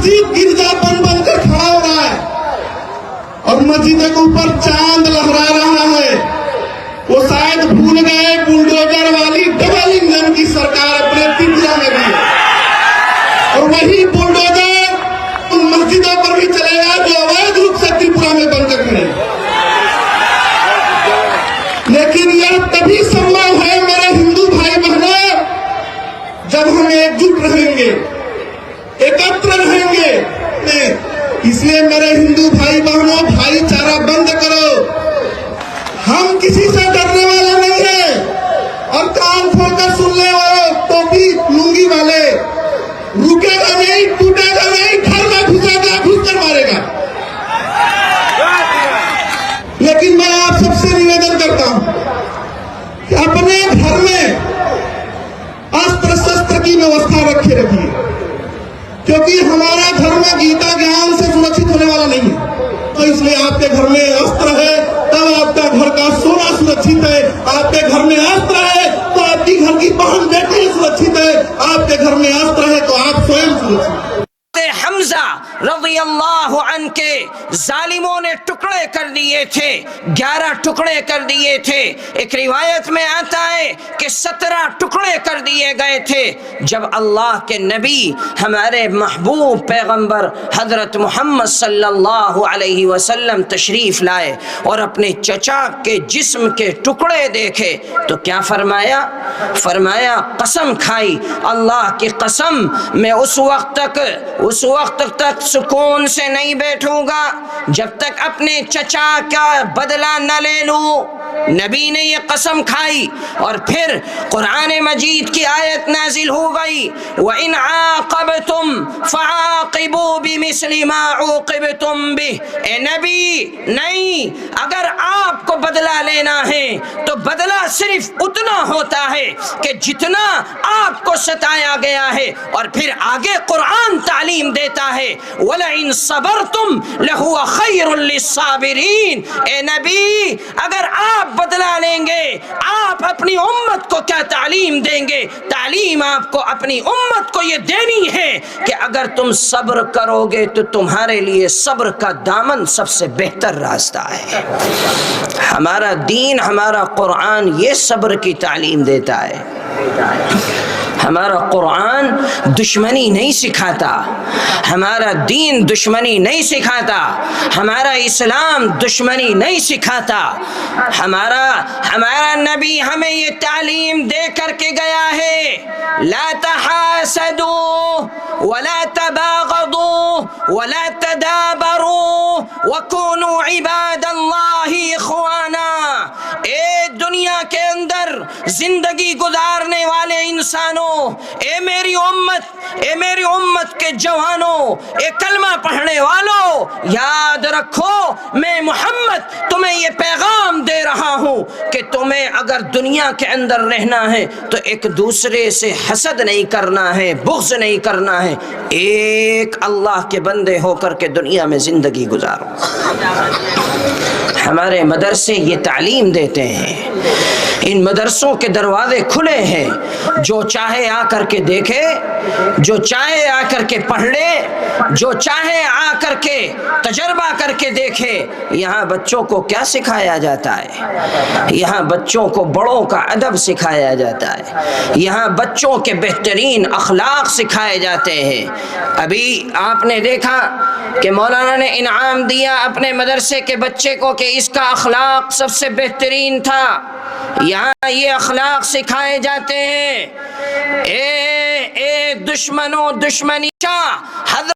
मस्जिद गिरजा बन कर खड़ा हो रहा है और मस्जिद के ऊपर चांद लहरा रहा है। वो शायद भूल गए बुलडोजर वाली डबल इंजन की सरकार अपने त्रिपुरा में भी है, और वही बुलडोजर उन मस्जिदों पर भी चलेगा जो अवैध रूप से त्रिपुरा में बनकर खड़े। लेकिन यह तभी संभव है मेरे हिंदू भाई बहनों, जब हम एकजुट रहेंगे, एकत्र रहेंगे। इसलिए मेरे हिंदू भाई बहनों, भाईचारा बंद करो। हम किसी से डरने वाले नहीं हैं, और कान खोलकर सुनने वाले टोपी लुंगी वाले रुकेगा नहीं, टूटेगा नहीं, घर में घुसेगा, घुसकर मारेगा। लेकिन मैं आप सबसे निवेदन करता हूं कि अपने घर में अस्त्र शस्त्र की व्यवस्था रखिए, क्योंकि हमारा घर में गीता ज्ञान से सुरक्षित होने वाला नहीं है। तो इसलिए आपके घर में अस्त्र है तब आपका घर का सोना सुरक्षित है, आपके घर में अस्त्र है तो आपकी घर की बहन बेटी सुरक्षित है, आपके घर में अस्त्र है तो आप स्वयं सुरक्षित हैं। हमजा रज़ी अल्लाह अन्हु के जालिमों ने टुकड़े कर दिए थे, 11 टुकड़े कर दिए थे। एक रिवायत में आता है कि 17 टुकड़े कर दिए गए थे जब अल्लाह के नबी हमारे महबूब पैगंबर हजरत मोहम्मद सल्लल्लाहु अलैहि वसल्लम तशरीफ लाए और अपने चचा के जिस्म के टुकड़े देखे तो क्या फरमाया? फरमाया कसम खाई, अल्लाह की कसम, मैं उस वक्त तक सुकून से नहीं बैठूंगा जब तक अपने चचा का बदला न ले लूं। नबी ने ये कसम खाई और फिर कुरान मजीद की आयत नाजिल हो गई, व इन आक़बतुम फ़आक़िबू बिमिस्लि मा उक़िबतुम बिह। ए नबी, नहीं, अगर आपको बदला लेना है तो बदला सिर्फ उतना होता है कि जितना आपको सताया गया है। और फिर आगे कुरान तालीम देता है, वलइन सबरतुम लहुव खैरुल लिस्साबिरीन। ए नबी, अगर आप बदला लेंगे, आप अपनी उम्मत को क्या तालीम देंगे? तालीम आपको अपनी उम्मत को ये देनी है कि अगर तुम सब्र करोगे तो तुम्हारे लिए सब्र का दामन सबसे बेहतर रास्ता है। हमारा दीन, हमारा कुरान ये सब्र की तालीम देता है। हमारा कुरान दुश्मनी नहीं सिखाता, हमारा दीन दुश्मनी नहीं सिखाता, हमारा इस्लाम दुश्मनी नहीं सिखाता। हमारा नबी हमें ये तालीम दे करके गया है, ला तहासदू वला तबागदू वला तदाबरू वकुनू इबादल्लाहि इख्वाना। ए दुनिया के अंदर जिंदगी गुजारने वाले इंसानों, ए मेरी उम्मत के जवानों, ए कलमा पढ़ने वालों, याद रखो मैं मोहम्मद तुम्हें ये पैगाम दे रहा हूं कि तुम्हें अगर दुनिया के अंदर रहना है तो एक दूसरे से हसद नहीं करना है, बुग़्ज़ नहीं करना है, एक अल्लाह के बंदे होकर के दुनिया में जिंदगी गुजारो। हमारे मदरसे ये तालीम देते हैं, इन मदरसों के दरवाजे खुले हैं, जो चाहे आकर के देखे, जो चाहे आकर के पढ़ ले, जो चाहे आकर के तजर्बा करके देखे। यहाँ बच्चों को क्या सिखाया जाता है? यहाँ बच्चों को बड़ों का अदब सिखाया जाता है, यहाँ बच्चों के बेहतरीन अखलाक सिखाए जाते हैं। अभी आपने देखा कि मौलाना ने इनाम दिया अपने मदरसे के बच्चे को कि इसका अखलाक सबसे बेहतरीन था। यहाँ ये अखलाक सिखाए जाते हैं। ए दुश्मनों, दुश्मनी